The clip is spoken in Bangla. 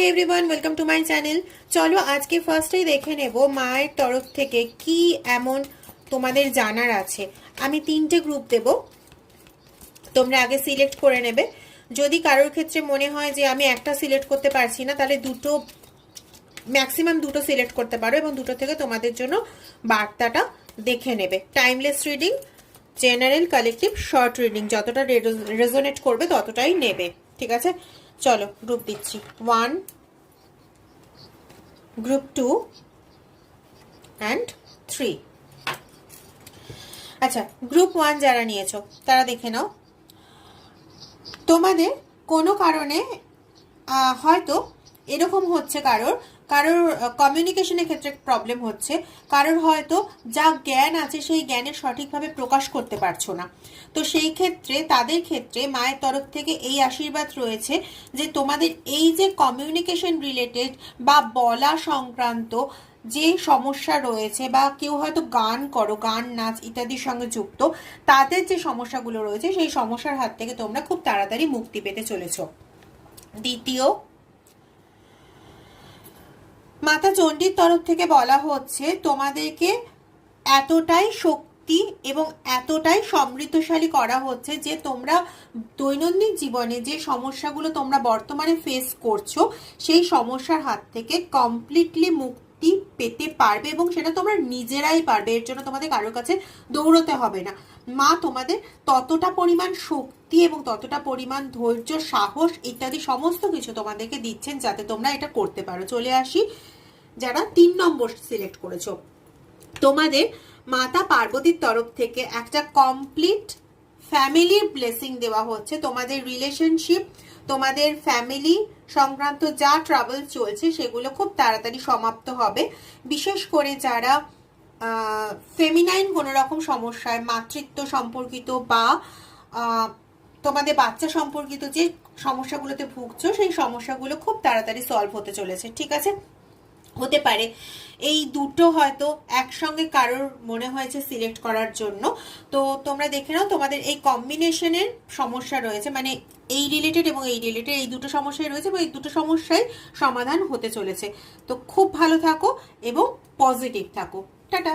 Hi everyone, welcome to my channel. চলো আজকে ফার্স্টেই দেখে নেব মায়ের তরফ থেকে কি এমন তোমাদের জানার আছে। আমি 3টে গ্রুপ দেব, তোমরা আগে সিলেক্ট করে নেবে। যদি কারোর ক্ষেত্রে মনে হয় যে আমি একটা সিলেক্ট করতে পারছি না, তাহলে দুটো, ম্যাক্সিমাম দুটো সিলেক্ট করতে পারো এবং দুটো থেকে তোমাদের জন্য বার্তাটা দেখে নেবে। Timeless reading, general, collective, short reading, যতটা রেজোনেট করবে ততটাই নেবে, ঠিক আছে? চলো গ্রুপ দিচ্ছি। 1, গ্রুপ 2 অ্যান্ড 3। আচ্ছা, গ্রুপ 1 যারা নিয়েছো তারা দেখে নাও। তোমাদের কোনো কারণে হয়তো এরকম হচ্ছে, কারোর কমিউনিকেশনের ক্ষেত্রে প্রবলেম হচ্ছে, কারোর হয়তো যা জ্ঞান আছে সেই জ্ঞানের সঠিকভাবে প্রকাশ করতে পারছো না। তো সেই ক্ষেত্রে তাদের ক্ষেত্রে মায়ের তরফ থেকে এই আশীর্বাদ রয়েছে যে তোমাদের এই যে কমিউনিকেশন রিলেটেড বা বলা সংক্রান্ত যে সমস্যা রয়েছে, বা কেউ হয়তো গান করো, গান নাচ ইত্যাদির সঙ্গে যুক্ত, তাদের যে সমস্যাগুলো রয়েছে সেই সমস্যার হাত থেকে তোমরা খুব তাড়াতাড়ি মুক্তি পেতে চলেছো। দ্বিতীয়, মাতা চণ্ডীর তরফ থেকে বলা হচ্ছে তোমাদেরকে এতটাই শক্তি এবং এতটাই সমৃদ্ধশালী করা হচ্ছে যে তোমরা দৈনন্দিন জীবনে যে সমস্যাগুলো তোমরা বর্তমানে ফেস করছো সেই সমস্যার হাত থেকে কমপ্লিটলি মুক্তি পেতে পারবে, এবং সেটা তোমরা নিজেরাই পারবে। এর জন্য তোমাদের কারোর কাছে দৌড়তে হবে না। মা তোমাদের ততটা পরিমাণ শক্তি এবং ততটা পরিমাণ ধৈর্য, সাহস ইত্যাদি সমস্ত কিছু তোমাদেরকে দিচ্ছেন যাতে তোমরা এটা করতে পারো। চলে আসি যারা 3 নম্বর সিলেক্ট করেছো, তোমাদের মাতা পার্বতীর তরফ থেকে একটা কমপ্লিট ফ্যামিলির ব্লেসিং দেওয়া হচ্ছে। তোমাদের রিলেশনশিপ, তোমাদের ফ্যামিলি সংক্রান্ত যা ট্রাবল চলছে সেগুলো খুব তাড়াতাড়ি সমাপ্ত হবে। বিশেষ করে যারা ফেমিনাইন কোনো রকম সমস্যায়, মাতৃত্ব সম্পর্কিত বা তোমাদের বাচ্চা সম্পর্কিত যে সমস্যাগুলোতে ভুগছো সেই সমস্যাগুলো খুব তাড়াতাড়ি সলভ হতে চলেছে, ঠিক আছে? হতে পারে এই দুটো হয়তো একসঙ্গে কারোর মনে হয়েছে সিলেক্ট করার জন্য। তো তোমরা দেখে নাও, তোমাদের এই কম্বিনেশনের সমস্যা রয়েছে, মানে এই রিলেটেড এবং এই রিলেটেড, এই দুটো সমস্যাই রয়েছে এবং এই দুটো সমস্যাই সমাধান হতে চলেছে। তো খুব ভালো থাকো এবং পজিটিভ থাকো। টাটা।